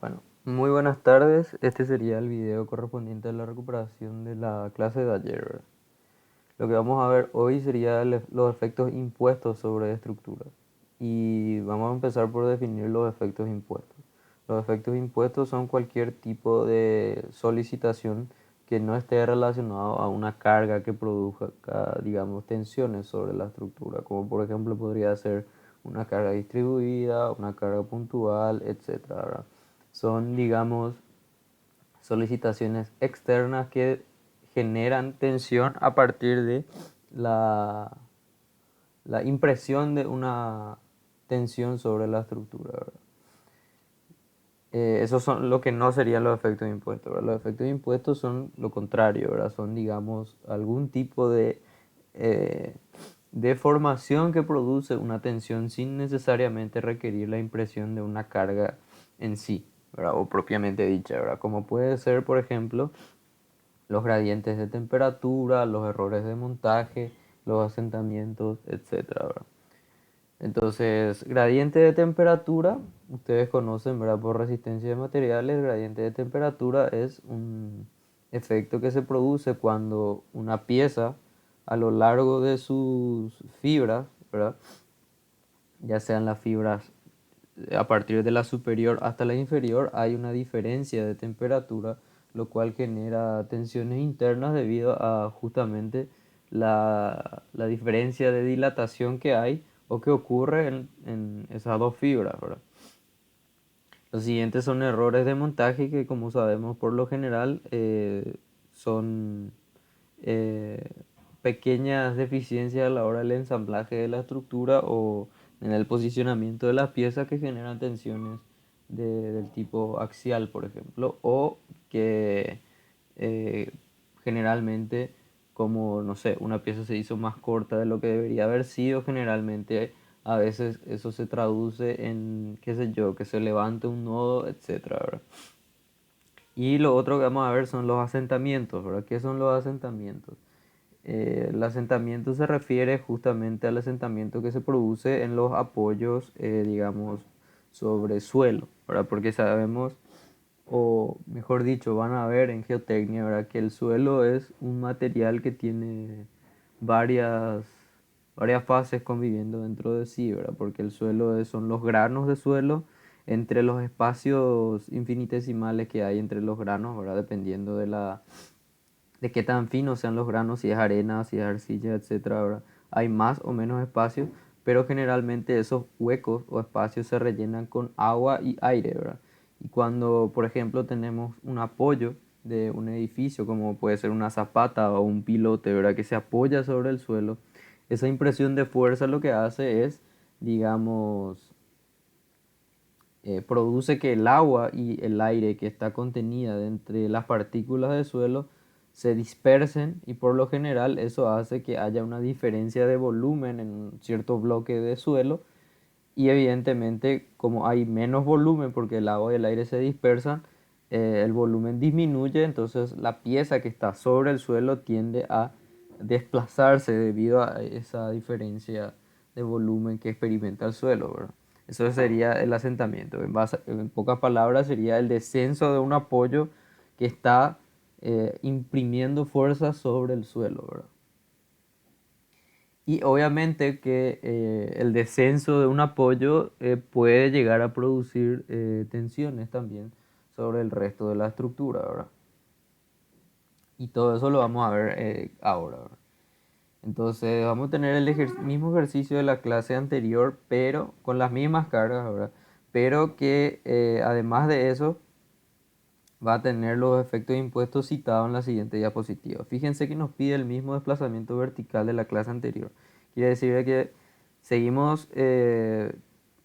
Bueno, muy buenas tardes. Este sería el video correspondiente a la recuperación de la clase de ayer, ¿verdad? Lo que vamos a ver hoy sería los efectos impuestos sobre estructuras. Y vamos a empezar por definir los efectos impuestos. Los efectos impuestos son cualquier tipo de solicitación que no esté relacionado a una carga que produzca, digamos, tensiones sobre la estructura, como por ejemplo podría ser una carga distribuida, una carga puntual, etcétera, ¿verdad? Son, digamos, solicitaciones externas que generan tensión a partir de la, la impresión de una tensión sobre la estructura, ¿verdad? Esos son lo que no serían los efectos de impuestos, ¿verdad? Los efectos de impuestos son lo contrario, ¿verdad? Son, digamos, algún tipo de deformación que produce una tensión sin necesariamente requerir la impresión de una carga en sí, ¿verdad? O propiamente dicha, ¿verdad? Como puede ser, por ejemplo, los gradientes de temperatura, los errores de montaje, los asentamientos, etcétera, ¿verdad? Entonces, gradiente de temperatura, ustedes conocen, ¿verdad? Por resistencia de materiales, gradiente de temperatura es un efecto que se produce cuando una pieza a lo largo de sus fibras, ¿verdad? Ya sean las fibras a partir de la superior hasta la inferior, hay una diferencia de temperatura, lo cual genera tensiones internas debido a justamente la diferencia de dilatación que hay o que ocurre en esas dos fibras, ¿verdad? Los siguientes son errores de montaje que, como sabemos, por lo general son eh, pequeñas deficiencias a la hora del ensamblaje de la estructura o en el posicionamiento de las piezas que generan tensiones del tipo axial, por ejemplo, o que eh, generalmente, como, no sé, una pieza se hizo más corta de lo que debería haber sido, generalmente a veces eso se traduce en, qué sé yo, que se levante un nodo, etcétera, ¿verdad? Y lo otro que vamos a ver son los asentamientos, ¿verdad? ¿Qué son los asentamientos? El asentamiento se refiere justamente al asentamiento que se produce en los apoyos, digamos, sobre suelo, ¿verdad? Porque sabemos, o mejor dicho, van a ver en geotecnia, ¿verdad? Que el suelo es un material que tiene varias, varias fases conviviendo dentro de sí, ¿verdad? Porque el suelo son los granos de suelo entre los espacios infinitesimales que hay entre los granos, ¿verdad? Dependiendo de qué tan finos sean los granos, si es arena, si es arcilla, etcétera, ¿verdad? Hay más o menos espacio, pero generalmente esos huecos o espacios se rellenan con agua y aire, ¿verdad? Y cuando, por ejemplo, tenemos un apoyo de un edificio, como puede ser una zapata o un pilote, ¿verdad? Que se apoya sobre el suelo, esa impresión de fuerza lo que hace es, digamos, produce que el agua y el aire que está contenida entre las partículas del suelo se dispersen y por lo general eso hace que haya una diferencia de volumen en un cierto bloque de suelo y evidentemente como hay menos volumen porque el agua y el aire se dispersan, el volumen disminuye, entonces la pieza que está sobre el suelo tiende a desplazarse debido a esa diferencia de volumen que experimenta el suelo, ¿verdad? Eso sería el asentamiento. En pocas palabras, sería el descenso de un apoyo que está imprimiendo fuerza sobre el suelo, ¿verdad? Y obviamente que el descenso de un apoyo puede llegar a producir tensiones también sobre el resto de la estructura, ¿verdad? Y todo eso lo vamos a ver ahora, ¿verdad? Entonces vamos a tener el mismo ejercicio de la clase anterior, pero con las mismas cargas, ¿verdad? Pero que además de eso va a tener los efectos impuestos citados en la siguiente diapositiva. Fíjense que nos pide el mismo desplazamiento vertical de la clase anterior. Quiere decir que seguimos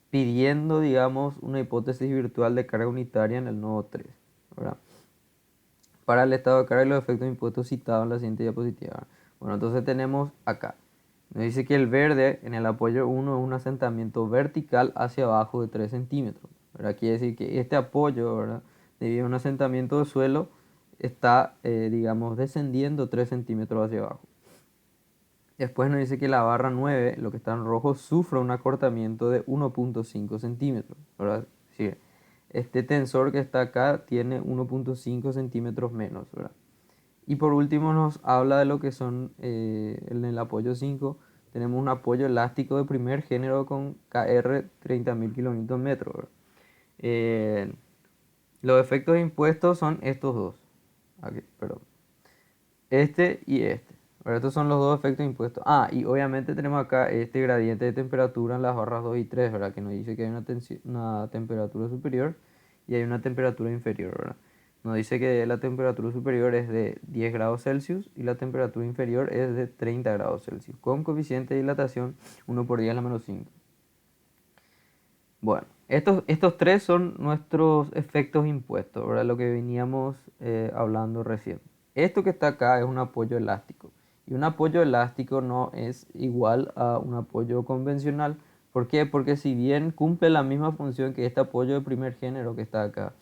pidiendo, digamos, una hipótesis virtual de carga unitaria en el nodo 3, ¿verdad? Para el estado de carga y los efectos impuestos citados en la siguiente diapositiva. Bueno, entonces tenemos acá. Nos dice que el verde en el apoyo 1 es un asentamiento vertical hacia abajo de 3 centímetros, ¿verdad? Quiere decir que este apoyo, ¿verdad? Debido a un asentamiento de suelo, está, digamos, descendiendo 3 centímetros hacia abajo. Después nos dice que la barra 9, lo que está en rojo, sufre un acortamiento de 1,5 centímetros, ¿verdad? Sí, este tensor que está acá tiene 1.5 centímetros menos, ¿verdad? Y por último nos habla de lo que son, en el apoyo 5 tenemos un apoyo elástico de primer género con KR 30.000 kilonewton metros, ¿verdad? Eh, los efectos impuestos son estos dos. Aquí, perdón. Este y este. ¿Verdad? Estos son los dos efectos impuestos. Ah, y obviamente tenemos acá este gradiente de temperatura en las barras 2 y 3, ¿verdad? Que nos dice que hay una temperatura superior y hay una temperatura inferior, ¿verdad? Nos dice que la temperatura superior es de 10 grados Celsius y la temperatura inferior es de 30 grados Celsius, con coeficiente de dilatación 1 por 10 a la -5. Bueno, estos tres son nuestros efectos impuestos, ¿verdad? Lo que veníamos hablando recién. Esto que está acá es un apoyo elástico. Y un apoyo elástico no es igual a un apoyo convencional. ¿Por qué? Porque si bien cumple la misma función que este apoyo de primer género que está acá,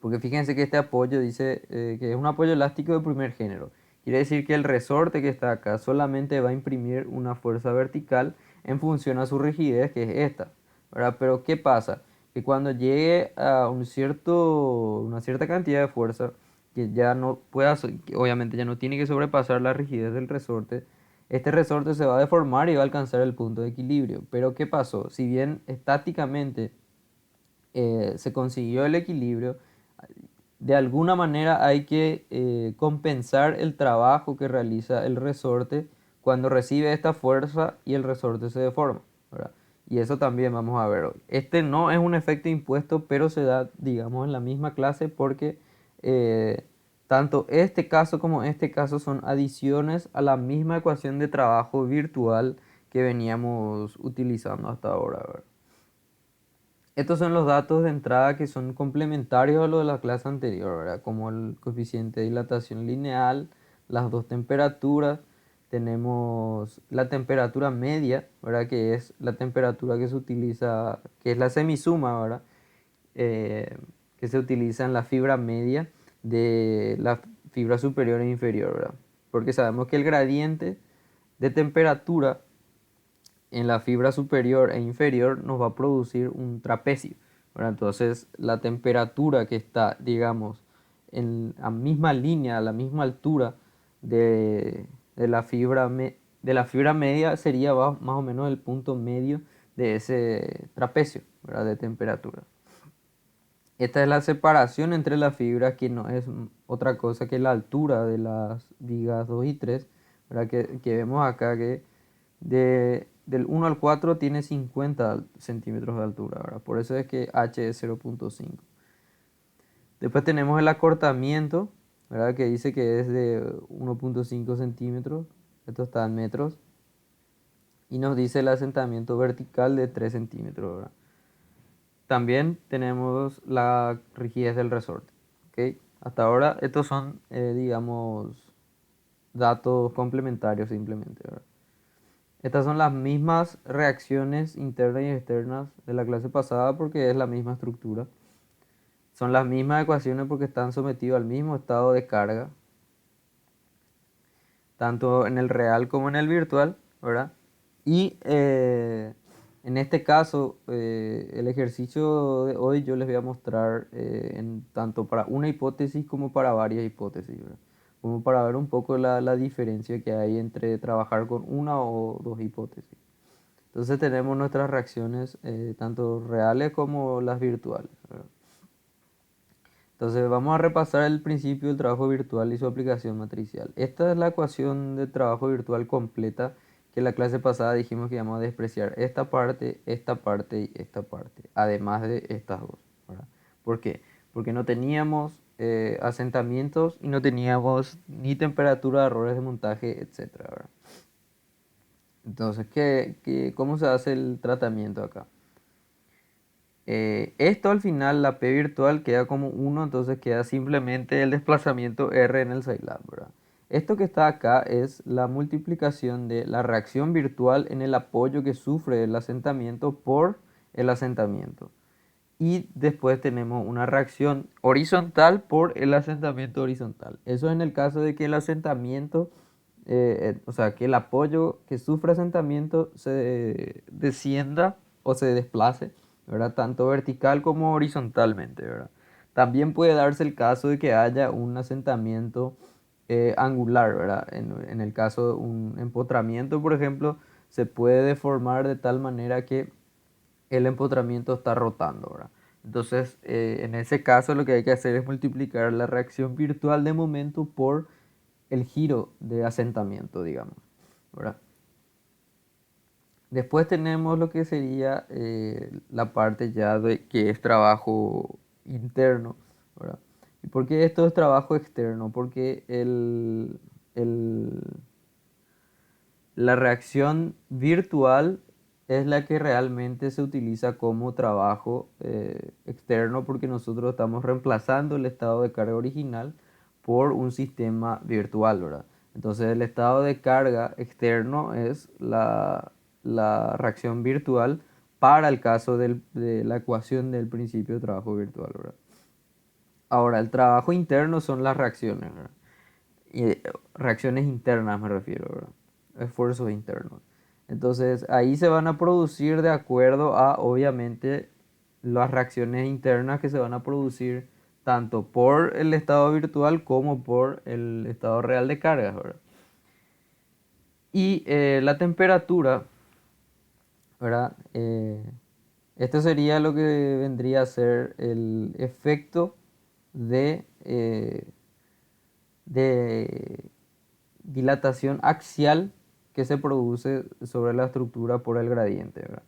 porque fíjense que este apoyo dice que es un apoyo elástico de primer género. Quiere decir que el resorte que está acá solamente va a imprimir una fuerza vertical en función a su rigidez, que es esta, ¿verdad? Pero ¿qué pasa? Que cuando llegue a una cierta cantidad de fuerza, que ya no pueda, que obviamente ya no tiene que sobrepasar la rigidez del resorte, este resorte se va a deformar y va a alcanzar el punto de equilibrio. Pero ¿qué pasó? Si bien estáticamente se consiguió el equilibrio, de alguna manera hay que compensar el trabajo que realiza el resorte cuando recibe esta fuerza y el resorte se deforma, ¿verdad? Y eso también vamos a ver hoy. Este no es un efecto impuesto, pero se da, digamos, en la misma clase porque eh, tanto este caso como este caso son adiciones a la misma ecuación de trabajo virtual que veníamos utilizando hasta ahora, ¿verdad? Estos son los datos de entrada que son complementarios a lo de la clase anterior, ¿verdad? Como el coeficiente de dilatación lineal, las dos temperaturas, tenemos la temperatura media, ¿verdad? Que es la temperatura que se utiliza, que es la semisuma, ¿verdad? Eh, que se utiliza en la fibra media de la fibra superior e inferior, ¿verdad? Porque sabemos que el gradiente de temperatura en la fibra superior e inferior nos va a producir un trapecio, ¿verdad? Entonces la temperatura que está, digamos, en la misma línea, a la misma altura de la de la fibra media sería más o menos el punto medio de ese trapecio, ¿verdad? De temperatura. Esta es la separación entre las fibras, que no es otra cosa que la altura de las vigas 2 y 3, ¿verdad? Que vemos acá que del 1 al 4 tiene 50 centímetros de altura, ¿verdad? Por eso es que H es 0.5. Después tenemos el acortamiento, ¿verdad? Que dice que es de 1.5 centímetros. Esto está en metros. Y nos dice el asentamiento vertical de 3 centímetros, ¿verdad? También tenemos la rigidez del resorte, ¿ok? Hasta ahora estos son, digamos, datos complementarios simplemente, ¿verdad? Estas son las mismas reacciones internas y externas de la clase pasada porque es la misma estructura. Son las mismas ecuaciones porque están sometidos al mismo estado de carga, tanto en el real como en el virtual, ¿verdad? Y en este caso, el ejercicio de hoy yo les voy a mostrar tanto para una hipótesis como para varias hipótesis, ¿verdad? Como para ver un poco la diferencia que hay entre trabajar con una o dos hipótesis. Entonces tenemos nuestras reacciones tanto reales como las virtuales, ¿verdad? Entonces vamos a repasar el principio del trabajo virtual y su aplicación matricial. Esta es la ecuación de trabajo virtual completa que en la clase pasada dijimos que íbamos a despreciar esta parte y esta parte, además de estas dos, ¿verdad? ¿Por qué? Porque no teníamos asentamientos y no teníamos ni temperatura, errores de montaje, etcétera, ¿verdad? Entonces, cómo se hace el tratamiento acá? Esto al final, la P virtual queda como 1, entonces queda simplemente el desplazamiento R en el Scilab, ¿verdad? Esto que está acá es la multiplicación de la reacción virtual en el apoyo que sufre el asentamiento por el asentamiento. Y después tenemos una reacción horizontal por el asentamiento horizontal. Eso en el caso de que el asentamiento, o sea, que el apoyo que sufre asentamiento se descienda o se desplace ¿verdad? Tanto vertical como horizontalmente, ¿verdad? También puede darse el caso de que haya un asentamiento angular, ¿verdad? En el caso de un empotramiento, por ejemplo, se puede deformar de tal manera que el empotramiento está rotando, ¿verdad? Entonces, en ese caso lo que hay que hacer es multiplicar la reacción virtual de momento por el giro de asentamiento, digamos, ¿verdad? Después tenemos lo que sería la parte ya de que es trabajo interno, ¿verdad? ¿Y por qué esto es trabajo externo? Porque el- la reacción virtual es la que realmente se utiliza como trabajo externo porque nosotros estamos reemplazando el estado de carga original por un sistema virtual, ¿verdad? Entonces el estado de carga externo es la reacción virtual para el caso de la ecuación del principio de trabajo virtual, ¿verdad? Ahora, el trabajo interno son las reacciones, ¿verdad? Y, reacciones internas me refiero, ¿verdad? Esfuerzos internos. Entonces, ahí se van a producir de acuerdo a, obviamente, las reacciones internas que se van a producir tanto por el estado virtual como por el estado real de cargas, ¿verdad? Y la temperatura, ¿verdad? Esto sería lo que vendría a ser el efecto de dilatación axial que se produce sobre la estructura por el gradiente, ¿verdad?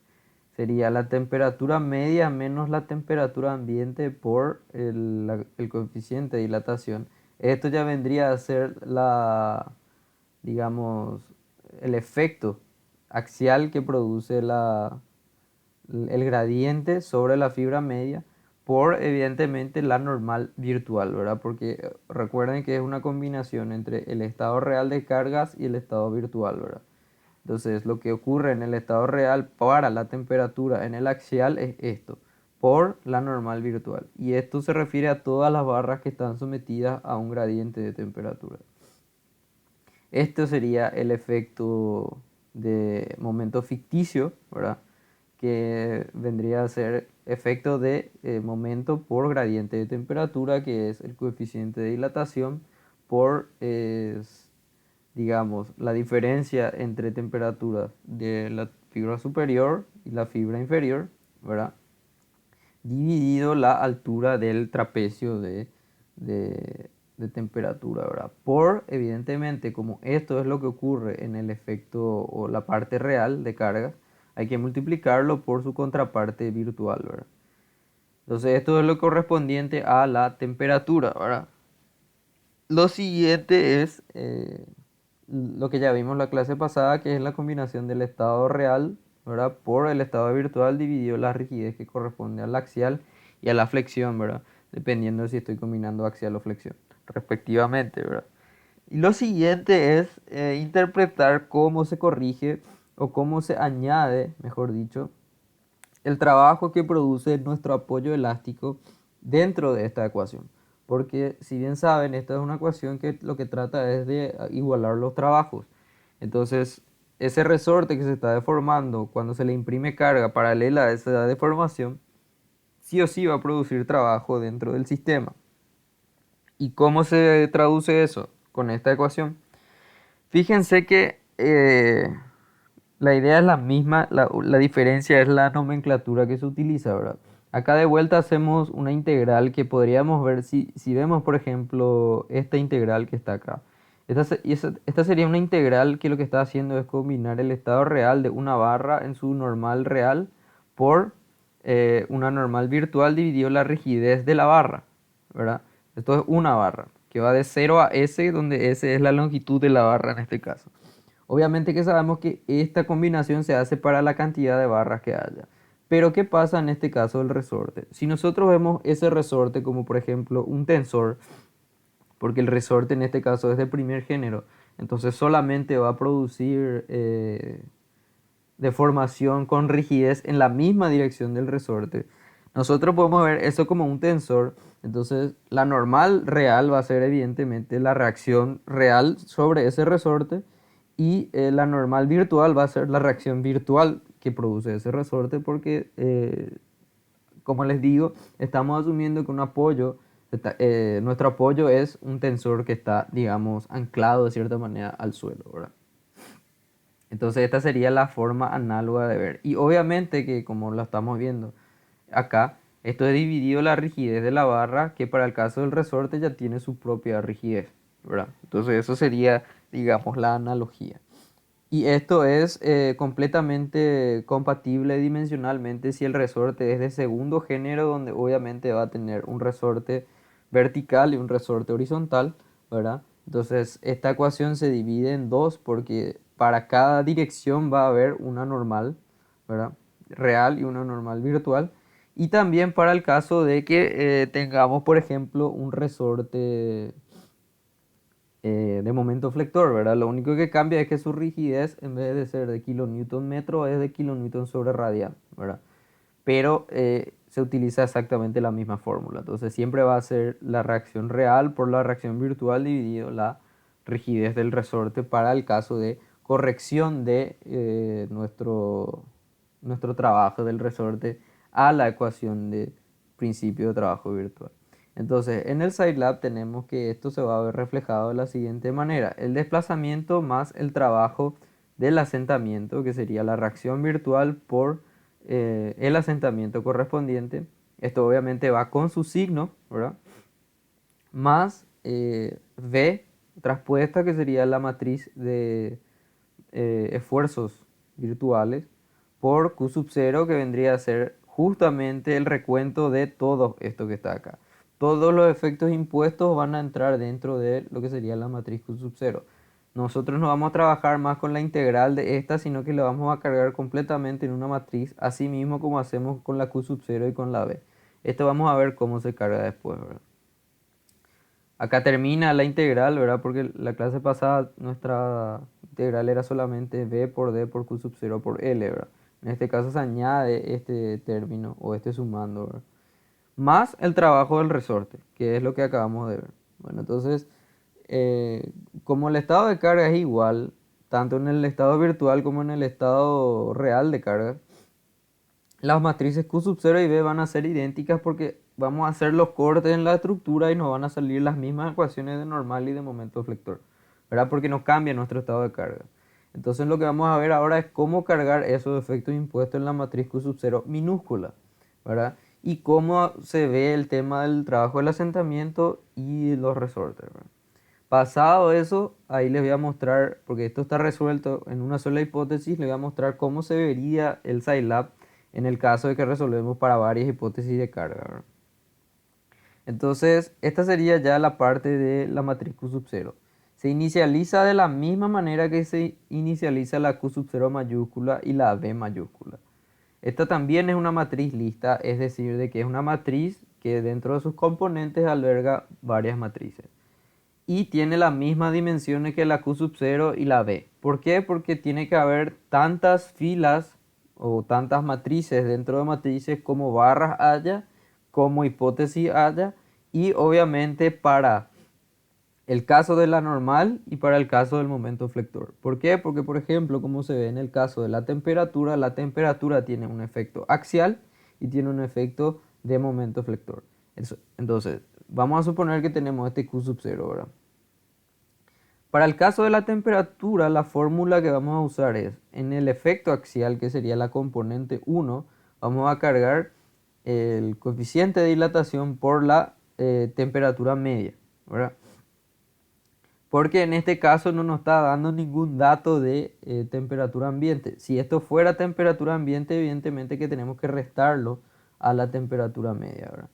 Sería la temperatura media menos la temperatura ambiente por el coeficiente de dilatación. Esto ya vendría a ser digamos, el efecto axial que produce el gradiente sobre la fibra media por evidentemente la normal virtual, ¿verdad? Porque recuerden que es una combinación entre el estado real de cargas y el estado virtual, ¿verdad? Entonces lo que ocurre en el estado real para la temperatura en el axial es esto, por la normal virtual. Y esto se refiere a todas las barras que están sometidas a un gradiente de temperatura. Esto sería el efecto de momento ficticio, ¿verdad? Que vendría a ser efecto de momento por gradiente de temperatura, que es el coeficiente de dilatación, por, digamos, la diferencia entre temperatura de la fibra superior y la fibra inferior, ¿verdad? Dividido la altura del trapecio de temperatura, ¿verdad? Por, evidentemente, como esto es lo que ocurre en el efecto o la parte real de carga, hay que multiplicarlo por su contraparte virtual, ¿verdad? Entonces, esto es lo correspondiente a la temperatura, ¿verdad? Lo siguiente es lo que ya vimos la clase pasada, que es la combinación del estado real, ¿verdad? Por el estado virtual dividido la rigidez que corresponde al axial y a la flexión, ¿verdad? Dependiendo de si estoy combinando axial o flexión, respectivamente, ¿verdad? Y lo siguiente es interpretar cómo se corrige o cómo se añade, mejor dicho, el trabajo que produce nuestro apoyo elástico dentro de esta ecuación. Porque si bien saben, esta es una ecuación que lo que trata es de igualar los trabajos. Entonces, ese resorte que se está deformando cuando se le imprime carga paralela a esa deformación, sí o sí va a producir trabajo dentro del sistema. ¿Y cómo se traduce eso? Con esta ecuación. Fíjense que la idea es la misma, la diferencia es la nomenclatura que se utiliza, ¿verdad? Acá de vuelta hacemos una integral que podríamos ver si vemos, por ejemplo, esta integral que está acá. Esta sería una integral que lo que está haciendo es combinar el estado real de una barra en su normal real por una normal virtual dividido la rigidez de la barra, ¿verdad? Esto es una barra que va de 0 a S, donde S es la longitud de la barra en este caso. Obviamente que sabemos que esta combinación se hace para la cantidad de barras que haya. Pero ¿qué pasa en este caso del resorte? Si nosotros vemos ese resorte como por ejemplo un tensor, porque el resorte en este caso es de primer género, entonces solamente va a producir deformación con rigidez en la misma dirección del resorte. Nosotros podemos ver eso como un tensor, entonces la normal real va a ser evidentemente la reacción real sobre ese resorte y la normal virtual va a ser la reacción virtual que produce ese resorte porque como les digo, estamos asumiendo que un apoyo, nuestro apoyo es un tensor que está, digamos, anclado de cierta manera al suelo, ¿verdad? Entonces esta sería la forma análoga de ver. Y obviamente que como lo estamos viendo acá, esto es dividido la rigidez de la barra, que para el caso del resorte ya tiene su propia rigidez, ¿verdad? Entonces eso sería, digamos, la analogía. Y esto es completamente compatible dimensionalmente si el resorte es de segundo género, donde obviamente va a tener un resorte vertical y un resorte horizontal, ¿verdad? Entonces esta ecuación se divide en dos porque para cada dirección va a haber una normal, ¿verdad? Real y una normal virtual. Y también para el caso de que tengamos, por ejemplo, un resorte de momento flector, ¿verdad? Lo único que cambia es que su rigidez, en vez de ser de kilonewton metro, es de kilonewton sobre radian, ¿verdad? Pero se utiliza exactamente la misma fórmula. Entonces siempre va a ser la reacción real por la reacción virtual dividido la rigidez del resorte para el caso de corrección de nuestro trabajo del resorte a la ecuación de principio de trabajo virtual. Entonces, en el Scilab tenemos que esto se va a ver reflejado de la siguiente manera. El desplazamiento más el trabajo del asentamiento, que sería la reacción virtual por el asentamiento correspondiente. Esto obviamente va con su signo, ¿verdad? Más V traspuesta, que sería la matriz de esfuerzos virtuales, por Q sub 0, que vendría a ser justamente el recuento de todo esto que está acá. Todos los efectos impuestos van a entrar dentro de lo que sería la matriz Q sub 0. Nosotros no vamos a trabajar más con la integral de esta, sino que la vamos a cargar completamente en una matriz, así mismo como hacemos con la Q sub 0 y con la B. Esto vamos a ver cómo se carga después, ¿verdad? Acá termina la integral, ¿verdad? Porque la clase pasada nuestra integral era solamente b por d por q sub 0 por l, ¿verdad? En este caso se añade este término o este sumando, ¿verdad? Más el trabajo del resorte, que es lo que acabamos de ver. Bueno, entonces, como el estado de carga es igual, tanto en el estado virtual como en el estado real de carga, las matrices Q sub 0 y B van a ser idénticas porque vamos a hacer los cortes en la estructura y nos van a salir las mismas ecuaciones de normal y de momento flector, ¿verdad? Porque no cambia nuestro estado de carga. Entonces lo que vamos a ver ahora es cómo cargar esos efectos impuestos en la matriz Q sub 0 minúscula, ¿verdad? Y cómo se ve el tema del trabajo del asentamiento y los resortes, ¿verdad? Pasado eso, ahí les voy a mostrar, porque esto está resuelto en una sola hipótesis, les voy a mostrar cómo se vería el Scilab en el caso de que resolvemos para varias hipótesis de carga, ¿verdad? Entonces, esta sería ya la parte de la matriz Q sub 0. Se inicializa de la misma manera que se inicializa la Q sub 0 mayúscula y la B mayúscula. Esta también es una matriz lista, es decir, de que es una matriz que dentro de sus componentes alberga varias matrices y tiene las mismas dimensiones que la Q sub 0 y la B. ¿Por qué? Porque tiene que haber tantas filas o tantas matrices dentro de matrices como barras haya, como hipótesis haya, y obviamente para el caso de la normal y para el caso del momento flector. ¿Por qué? Porque, por ejemplo, como se ve en el caso de la temperatura tiene un efecto axial y tiene un efecto de momento flector. Entonces, vamos a suponer que tenemos este Q sub 0, ¿verdad? Para el caso de la temperatura, la fórmula que vamos a usar es, en el efecto axial, que sería la componente 1, vamos a cargar el coeficiente de dilatación por la temperatura media, ¿verdad? Porque en este caso no nos está dando ningún dato de temperatura ambiente. Si esto fuera temperatura ambiente, evidentemente que tenemos que restarlo a la temperatura media, ¿verdad?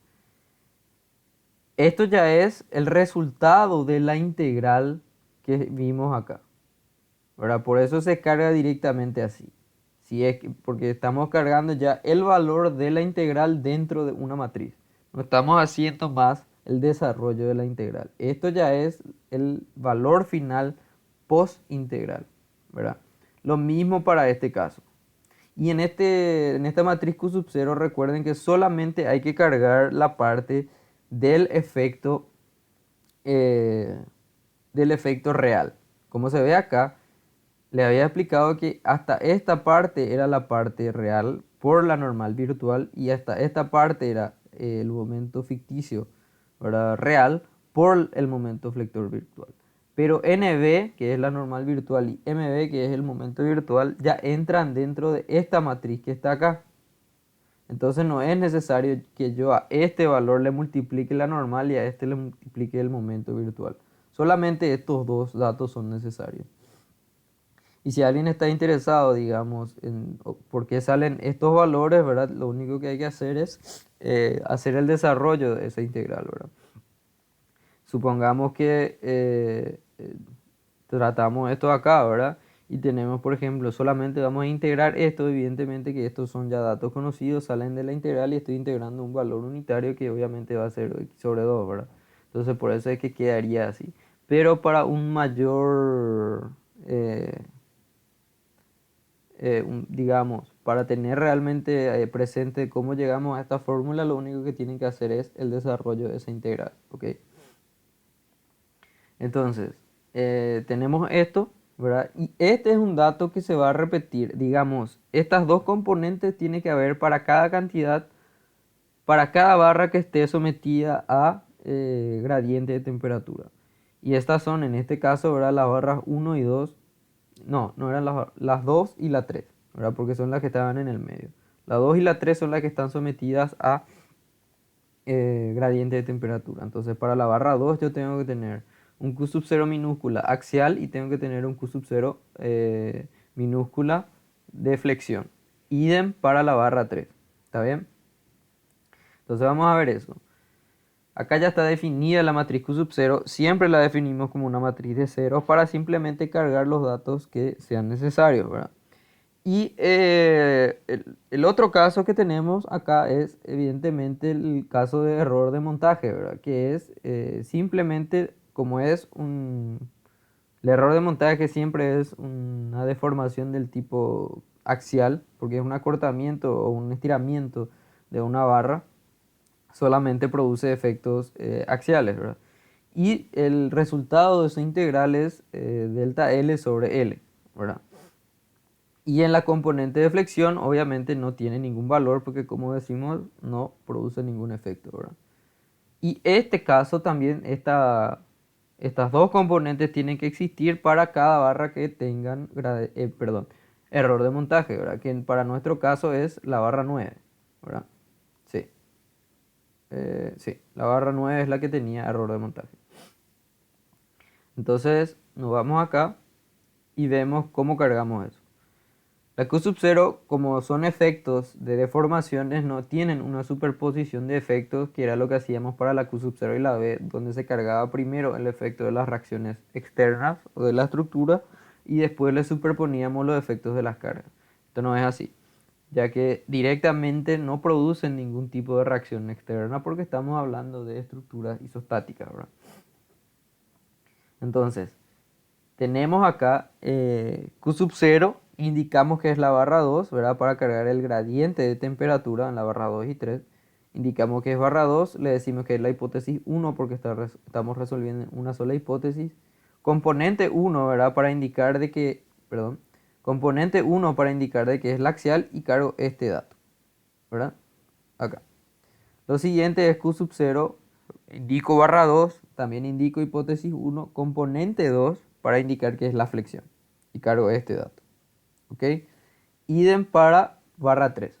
Esto ya es el resultado de la integral que vimos acá, ¿verdad? Por eso se carga directamente así. Si es porque estamos cargando ya el valor de la integral dentro de una matriz. No estamos haciendo más el desarrollo de la integral. Esto ya es el valor final post integral, ¿verdad? Lo mismo para este caso. Y en esta matriz Q sub 0 recuerden que solamente hay que cargar la parte del efecto, eh, del efecto real. Como se ve acá, le había explicado que hasta esta parte era la parte real por la normal virtual y hasta esta parte era el momento ficticio, ¿verdad? Real por el momento flector virtual. Pero NB, que es la normal virtual, y MB, que es el momento virtual, ya entran dentro de esta matriz que está acá. Entonces no es necesario que yo a este valor le multiplique la normal y a este le multiplique el momento virtual. Solamente estos dos datos son necesarios. Y si alguien está interesado, digamos, en por qué salen estos valores, ¿verdad? Lo único que hay que hacer es hacer el desarrollo de esa integral, ¿verdad? Supongamos que tratamos esto acá, ¿verdad? Y tenemos, por ejemplo, solamente vamos a integrar esto, evidentemente que estos son ya datos conocidos, salen de la integral y estoy integrando un valor unitario que obviamente va a ser x sobre 2, ¿verdad? Entonces por eso es que quedaría así. Pero para un mayor, digamos, para tener realmente presente cómo llegamos a esta fórmula, lo único que tienen que hacer es el desarrollo de esa integral, ¿ok? Entonces, tenemos esto, ¿verdad? Y este es un dato que se va a repetir. Digamos, estas dos componentes tiene que haber para cada cantidad, para cada barra que esté sometida a gradiente de temperatura. Y estas son, en este caso, ¿verdad? Las barras 1 y 2. No, no eran las 2 y la 3, ¿verdad? Porque son las que estaban en el medio. La 2 y la 3 son las que están sometidas a gradiente de temperatura. Entonces, para la barra 2 yo tengo que tener un Q sub 0 minúscula axial y tengo que tener un Q sub 0 minúscula de flexión. Idem para la barra 3. ¿Está bien? Entonces vamos a ver eso. Acá ya está definida la matriz Q sub 0. Siempre la definimos como una matriz de ceros para simplemente cargar los datos que sean necesarios, ¿verdad? Y el otro caso que tenemos acá es evidentemente el caso de error de montaje, ¿verdad? Que es simplemente como es un... El error de montaje siempre es una deformación del tipo axial, porque es un acortamiento o un estiramiento de una barra, solamente produce efectos axiales, ¿verdad? Y el resultado de esa integral es delta L sobre L, ¿verdad? Y en la componente de flexión obviamente no tiene ningún valor porque como decimos no produce ningún efecto, ¿verdad? Y este caso también, estas dos componentes tienen que existir para cada barra que tengan, perdón, error de montaje, ¿verdad? Que para nuestro caso es la barra 9, ¿verdad? Sí, sí, la barra 9 es la que tenía error de montaje. Entonces nos vamos acá y vemos cómo cargamos eso. La Q sub 0, como son efectos de deformaciones, no tienen una superposición de efectos, que era lo que hacíamos para la Q sub 0 y la B, donde se cargaba primero el efecto de las reacciones externas o de la estructura y después le superponíamos los efectos de las cargas. Esto no es así, ya que directamente no producen ningún tipo de reacción externa porque estamos hablando de estructuras isostáticas, ¿verdad? Entonces, tenemos acá Q sub 0, indicamos que es la barra 2, ¿verdad? Para cargar el gradiente de temperatura en la barra 2 y 3. Indicamos que es barra 2, le decimos que es la hipótesis 1 porque estamos resolviendo una sola hipótesis. Componente 1, ¿verdad? Para indicar de que, perdón, componente 1 para indicar de que es la axial y cargo este dato, ¿verdad? Acá. Lo siguiente es Q sub 0, indico barra 2, también indico hipótesis 1, componente 2 para indicar que es la flexión y cargo este dato. ¿Ok? Idem para barra 3.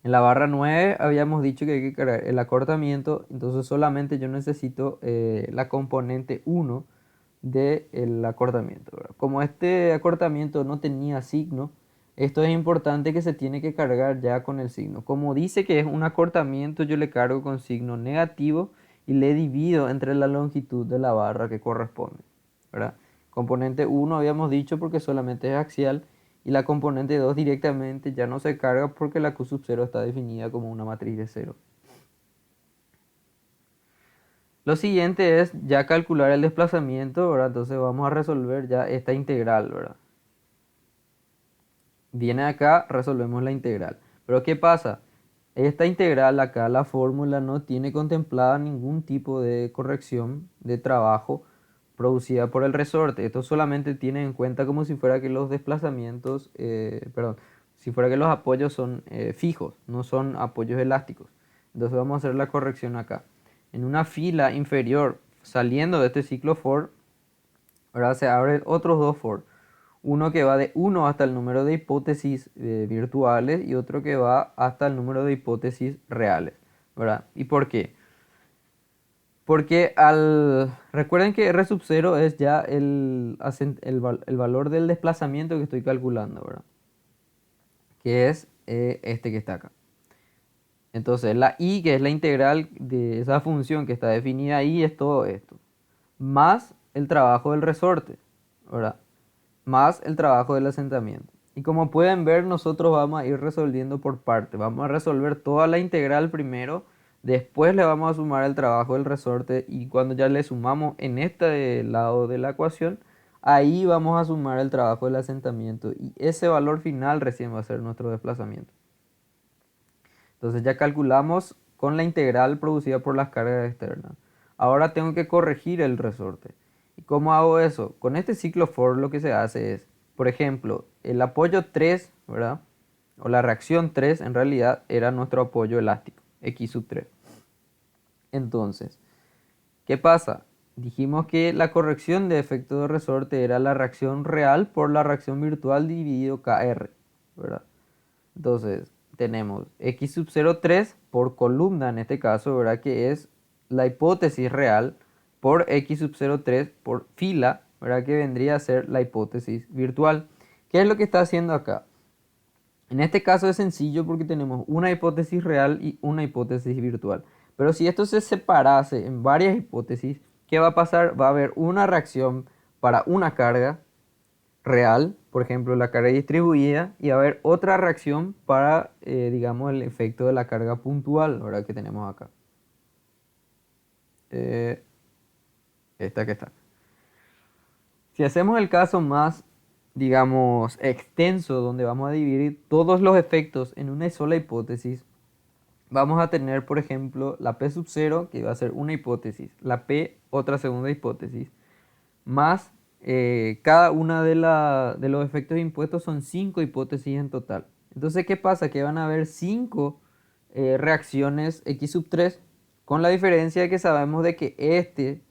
En la barra 9 habíamos dicho que hay que cargar el acortamiento, entonces solamente yo necesito la componente 1 del acortamiento, ¿verdad? Como este acortamiento no tenía signo, esto es importante que se tiene que cargar ya con el signo. Como dice que es un acortamiento, yo le cargo con signo negativo y le divido entre la longitud de la barra que corresponde, ¿verdad? Componente 1 habíamos dicho porque solamente es axial y la componente 2 directamente ya no se carga porque la Q sub 0 está definida como una matriz de 0. Lo siguiente es ya calcular el desplazamiento, ¿verdad? Entonces vamos a resolver ya esta integral, ¿verdad? Viene acá, resolvemos la integral. Pero ¿qué pasa? Esta integral acá, la fórmula no tiene contemplada ningún tipo de corrección de trabajo producida por el resorte. Esto solamente tiene en cuenta como si fuera que los desplazamientos, perdón, si fuera que los apoyos son fijos, no son apoyos elásticos. Entonces vamos a hacer la corrección acá. En una fila inferior, saliendo de este ciclo for, ahora se abren otros dos for. Uno que va de 1 hasta el número de hipótesis virtuales y otro que va hasta el número de hipótesis reales, ¿verdad? ¿Y por qué? Porque recuerden que R sub 0 es ya el valor del desplazamiento que estoy calculando, ¿verdad? Que es este que está acá. Entonces la i, que es la integral de esa función que está definida ahí, es todo esto. Más el trabajo del resorte, ¿verdad? Más el trabajo del asentamiento. Y como pueden ver, nosotros vamos a ir resolviendo por parte. Vamos a resolver toda la integral primero, después le vamos a sumar el trabajo del resorte y cuando ya le sumamos en este lado de la ecuación, ahí vamos a sumar el trabajo del asentamiento y ese valor final recién va a ser nuestro desplazamiento. Entonces ya calculamos con la integral producida por las cargas externas. Ahora tengo que corregir el resorte. ¿Y cómo hago eso? Con este ciclo for lo que se hace es, por ejemplo, el apoyo 3, ¿verdad? O la reacción 3 en realidad era nuestro apoyo elástico, X sub 3. Entonces, ¿qué pasa? Dijimos que la corrección de efecto de resorte era la reacción real por la reacción virtual dividido KR, ¿verdad? Entonces, tenemos X sub 0,3 por columna en este caso, ¿verdad? Que es la hipótesis real por X sub 0,3 por fila, ¿verdad? Que vendría a ser la hipótesis virtual. ¿Qué es lo que está haciendo acá? En este caso es sencillo porque tenemos una hipótesis real y una hipótesis virtual. Pero si esto se separase en varias hipótesis, ¿qué va a pasar? Va a haber una reacción para una carga real, por ejemplo, la carga distribuida, y va a haber otra reacción para, digamos, el efecto de la carga puntual, ¿verdad? Que tenemos acá. Eh, esta que está. Si hacemos el caso más, digamos, extenso, donde vamos a dividir todos los efectos en una sola hipótesis, vamos a tener, por ejemplo, la P sub 0, que va a ser una hipótesis, la P, otra segunda hipótesis, más cada una de los efectos impuestos son 5 hipótesis en total. Entonces, ¿qué pasa? Que van a haber 5 reacciones X sub 3, con la diferencia de que sabemos de que este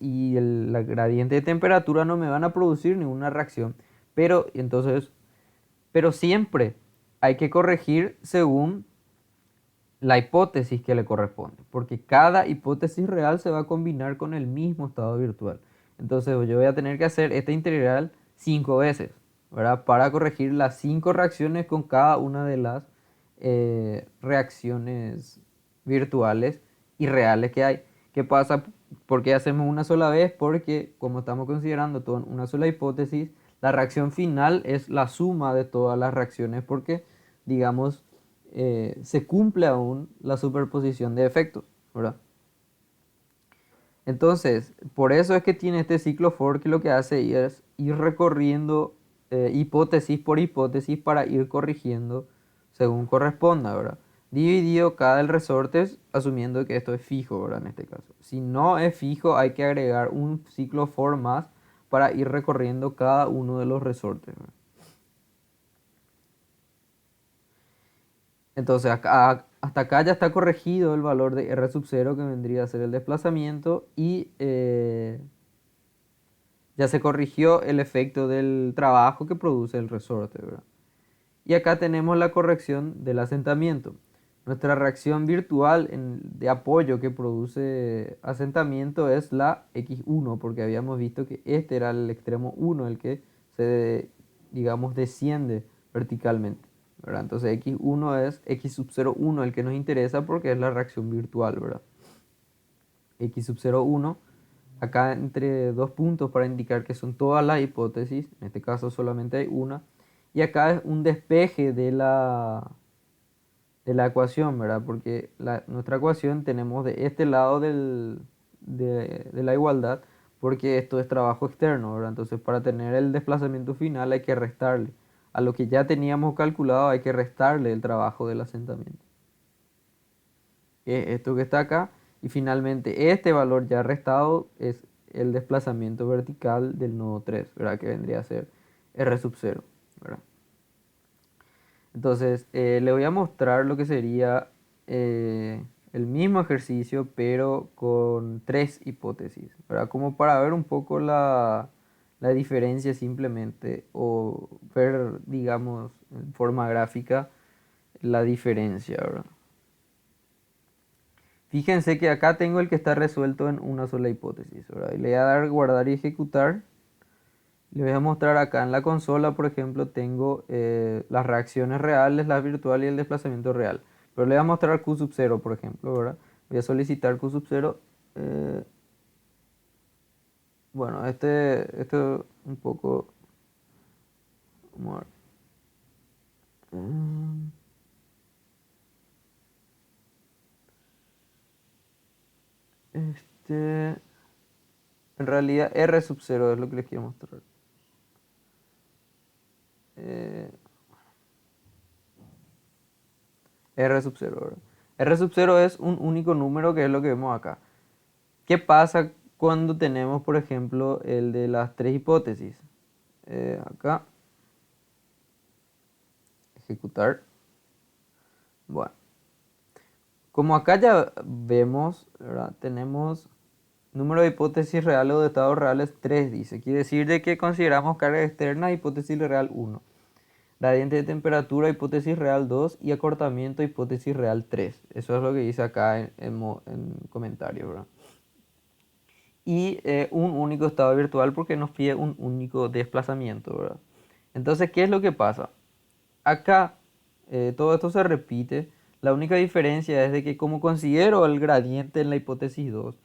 y la gradiente de temperatura no me van a producir ninguna reacción. Pero siempre hay que corregir según la hipótesis que le corresponde, porque cada hipótesis real se va a combinar con el mismo estado virtual. Entonces yo voy a tener que hacer esta integral 5 veces, ¿verdad? Para corregir las 5 reacciones con cada una de las reacciones virtuales y reales que hay. ¿Qué pasa? ¿Por qué hacemos una sola vez? Porque como estamos considerando todo en una sola hipótesis, la reacción final es la suma de todas las reacciones porque, digamos, se cumple aún la superposición de efectos, ¿verdad? Entonces, por eso es que tiene este ciclo for que lo que hace es ir recorriendo hipótesis por hipótesis para ir corrigiendo según corresponda, ¿verdad? Dividido cada el resorte, asumiendo que esto es fijo, ¿verdad? En este caso. Si no es fijo, hay que agregar un ciclo for más para ir recorriendo cada uno de los resortes, ¿verdad? Entonces hasta acá ya está corregido el valor de R sub 0 que vendría a ser el desplazamiento y ya se corrigió el efecto del trabajo que produce el resorte, ¿verdad? Y acá tenemos la corrección del asentamiento. Nuestra reacción virtual de apoyo que produce asentamiento es la X1 porque habíamos visto que este era el extremo 1 el que se, digamos, desciende verticalmente, ¿verdad? Entonces X1 es X sub 0,1 el que nos interesa porque es la reacción virtual, ¿verdad? X sub 0,1 acá entre dos puntos para indicar que son todas las hipótesis, en este caso solamente hay una, y acá es un despeje de la ecuación, ¿verdad? Porque nuestra ecuación tenemos de este lado de la igualdad, porque esto es trabajo externo, ¿verdad? Entonces para tener el desplazamiento final hay que restarle. A lo que ya teníamos calculado hay que restarle el trabajo del asentamiento. Esto que está acá. Y finalmente este valor ya restado es el desplazamiento vertical del nodo 3, ¿verdad? Que vendría a ser R sub 0, ¿verdad? Entonces, le voy a mostrar lo que sería el mismo ejercicio, pero con tres hipótesis, ¿verdad? Como para ver un poco la diferencia simplemente, o ver, digamos, en forma gráfica la diferencia, ¿verdad? Fíjense que acá tengo el que está resuelto en una sola hipótesis, ¿verdad? Y le voy a dar guardar y ejecutar. Le voy a mostrar acá en la consola, por ejemplo, tengo las reacciones reales, la virtual y el desplazamiento real. Pero le voy a mostrar Q sub 0, por ejemplo, ¿verdad? Voy a solicitar Q sub 0. eh, bueno, esto un poco... Vamos a ver. Mm, Este, en realidad R sub 0 es lo que les quiero mostrar. Eh, R sub 0, ¿verdad? R sub 0 es un único número que es lo que vemos acá. ¿Qué pasa cuando tenemos, por ejemplo, el de las tres hipótesis? Acá, ejecutar. Bueno, como acá ya vemos, ¿verdad? Tenemos número de hipótesis reales o de estados reales 3, dice. Quiere decir de que consideramos carga externa, hipótesis real 1. Gradiente de temperatura, hipótesis real 2. Y acortamiento, hipótesis real 3. Eso es lo que dice acá en comentario, ¿verdad? Y un único estado virtual porque nos pide un único desplazamiento, ¿verdad? Entonces, ¿qué es lo que pasa? Acá todo esto se repite. La única diferencia es de que como considero el gradiente en la hipótesis 2,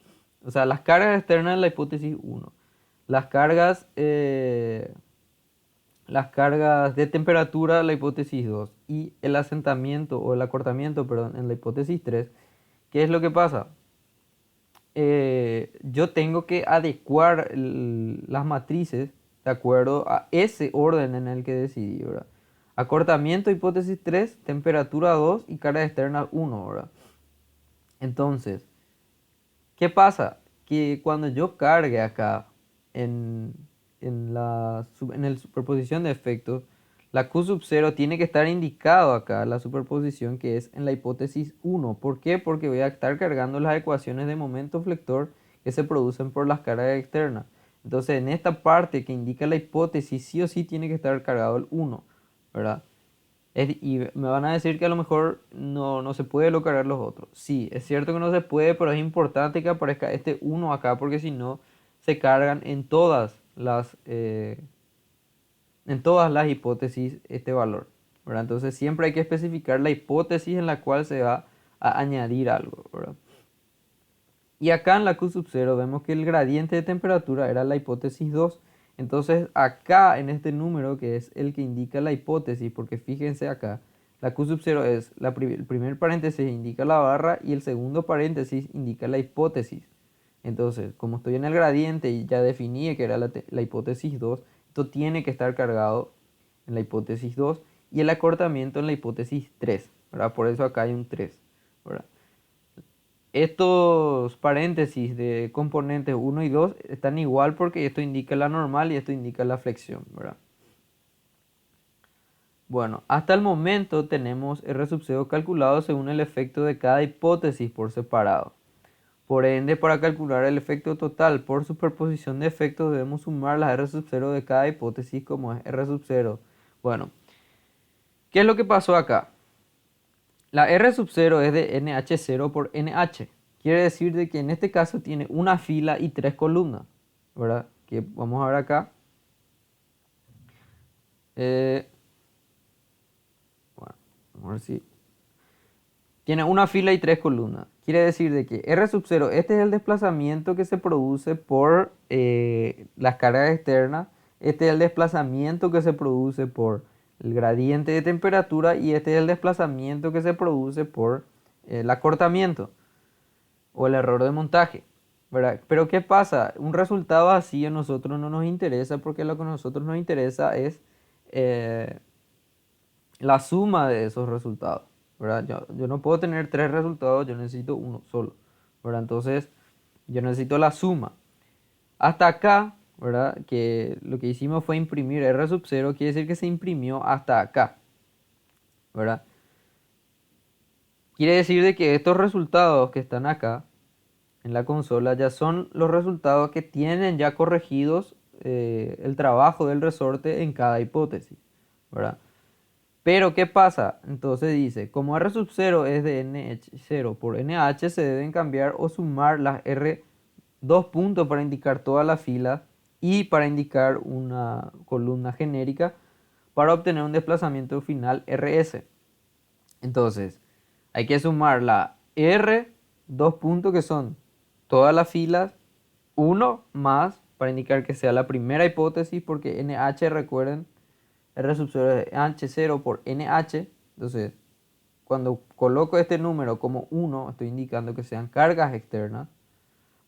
o sea, las cargas externas en la hipótesis 1, las cargas, eh, las cargas de temperatura en la hipótesis 2 y el asentamiento o el acortamiento, perdón, en la hipótesis 3, ¿qué es lo que pasa? Yo tengo que adecuar las matrices de acuerdo a ese orden en el que decidí, ¿verdad? Acortamiento, hipótesis 3, temperatura 2 y carga externa 1, ¿verdad? Entonces, ¿qué pasa? Que cuando yo cargue acá en, en el superposición de efectos, la Q sub 0 tiene que estar indicado acá, la superposición que es en la hipótesis 1. ¿Por qué? Porque voy a estar cargando las ecuaciones de momento flector que se producen por las cargas externas. Entonces, en esta parte que indica la hipótesis, sí o sí tiene que estar cargado el 1, ¿verdad? Y me van a decir que a lo mejor no se puede lograr los otros. Sí, es cierto que no se puede, pero es importante que aparezca este uno acá porque si no se cargan en todas las hipótesis este valor, ¿verdad? Entonces siempre hay que especificar la hipótesis en la cual se va a añadir algo, ¿verdad? Y acá en la Q sub 0 vemos que el gradiente de temperatura era la hipótesis 2. Entonces acá en este número que es el que indica la hipótesis, porque fíjense acá, la Q sub 0 es el primer paréntesis indica la barra y el segundo paréntesis indica la hipótesis. Entonces, como estoy en el gradiente y ya definí que era la hipótesis 2, esto tiene que estar cargado en la hipótesis 2 y el acortamiento en la hipótesis 3, ¿verdad? Por eso acá hay un 3, ¿verdad? Estos paréntesis de componentes uno y 2 están igual porque esto indica la normal y esto indica la flexión, ¿verdad? Bueno, hasta el momento tenemos R sub 0 calculado según el efecto de cada hipótesis por separado. Por ende, para calcular el efecto total por superposición de efectos debemos sumar las R sub 0 de cada hipótesis como es R sub 0. Bueno, ¿qué es lo que pasó acá? La R sub 0 es de NH0 por NH. Quiere decir de que en este caso tiene una fila y tres columnas, ¿verdad? Que vamos a ver acá. Eh, bueno, vamos a ver si... Tiene una fila y tres columnas. Quiere decir de que R sub 0, este es el desplazamiento que se produce por las cargas externas. Este es el desplazamiento que se produce por el gradiente de temperatura y este es el desplazamiento que se produce por el acortamiento o el error de montaje, ¿verdad? Pero ¿qué pasa? Un resultado así a nosotros no nos interesa porque lo que a nosotros nos interesa es eh, la suma de esos resultados, ¿verdad? Yo no puedo tener tres resultados, yo necesito uno solo, ¿verdad? Entonces, yo necesito la suma. Hasta acá, ¿verdad? Que lo que hicimos fue imprimir R sub 0, quiere decir que se imprimió hasta acá. ¿verdad? Quiere decir de que estos resultados que están acá en la consola ya son los resultados que tienen ya corregidos el trabajo del resorte en cada hipótesis, ¿verdad? Pero ¿qué pasa? Entonces dice, como R sub 0 es de NH0 por NH, se deben cambiar o sumar las R dos puntos para indicar toda la fila y para indicar una columna genérica para obtener un desplazamiento final RS. Entonces, hay que sumar la R, dos puntos que son todas las filas, uno más para indicar que sea la primera hipótesis, porque NH, recuerden, R sub 0 es NH0 por NH. Entonces, cuando coloco este número como 1, estoy indicando que sean cargas externas,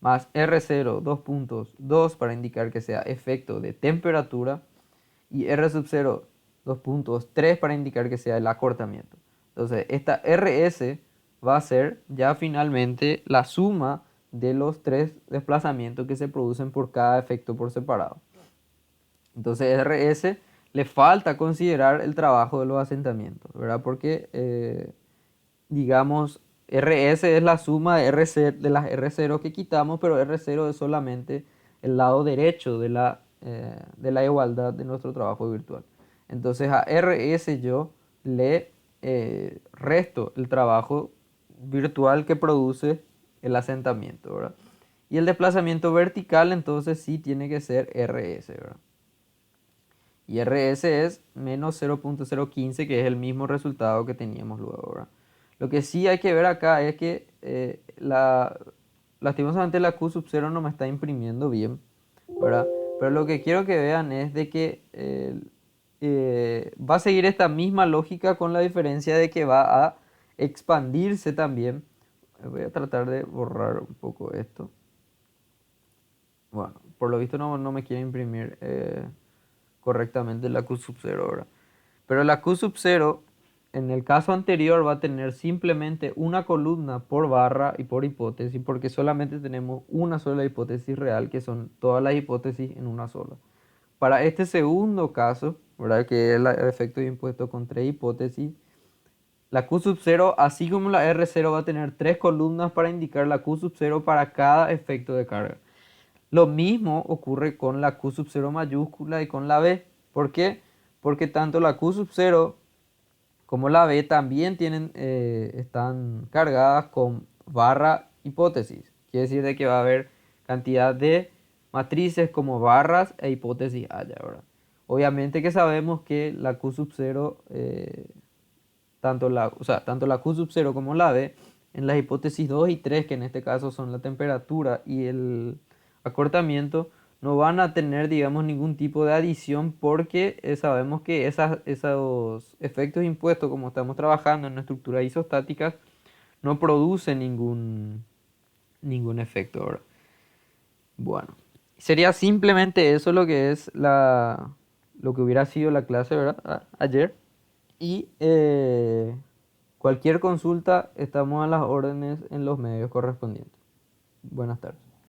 más R0, dos puntos, 2 para indicar que sea efecto de temperatura, y R sub 0, dos puntos, 3 para indicar que sea el acortamiento. Entonces, esta RS va a ser ya finalmente la suma de los tres desplazamientos que se producen por cada efecto por separado. Entonces, RS le falta considerar el trabajo de los asentamientos, ¿verdad? Porque, digamos, RS es la suma de, RC, de las R0 que quitamos, pero R0 es solamente el lado derecho de la igualdad de nuestro trabajo virtual. Entonces a RS yo le resto el trabajo virtual que produce el asentamiento, ¿verdad? Y el desplazamiento vertical entonces sí tiene que ser RS, ¿verdad? Y RS es menos 0.015, que es el mismo resultado que teníamos luego, ¿verdad? Lo que sí hay que ver acá es que lastimosamente la Q sub 0 no me está imprimiendo bien, ¿verdad? Pero lo que quiero que vean es de que va a seguir esta misma lógica, con la diferencia de que va a expandirse también. Voy a tratar de borrar un poco esto. Bueno, por lo visto no me quiere imprimir correctamente la Q sub 0 ahora. Pero la Q sub 0 en el caso anterior va a tener simplemente una columna por barra y por hipótesis, porque solamente tenemos una sola hipótesis real, que son todas las hipótesis en una sola. Para este segundo caso, ¿verdad? Que es el efecto de impuesto con tres hipótesis, la Q sub 0, así como la R0, va a tener tres columnas para indicar la Q sub 0 para cada efecto de carga. Lo mismo ocurre con la Q sub 0 mayúscula y con la B. ¿Por qué? Porque tanto la Q sub 0 como la B también están cargadas con barra hipótesis. Quiere decir de que va a haber cantidad de matrices como barras e hipótesis haya, ¿verdad? Obviamente que sabemos que la Q sub 0, tanto la Q sub 0 como la B, en las hipótesis 2 y 3, que en este caso son la temperatura y el acortamiento, no van a tener, digamos, ningún tipo de adición, porque sabemos que esos efectos impuestos, como estamos trabajando en una estructura isostática, no producen ningún efecto, ¿verdad? Bueno, sería simplemente eso lo que es lo que hubiera sido la clase, ¿verdad? Ayer. Y cualquier consulta, estamos a las órdenes en los medios correspondientes. Buenas tardes.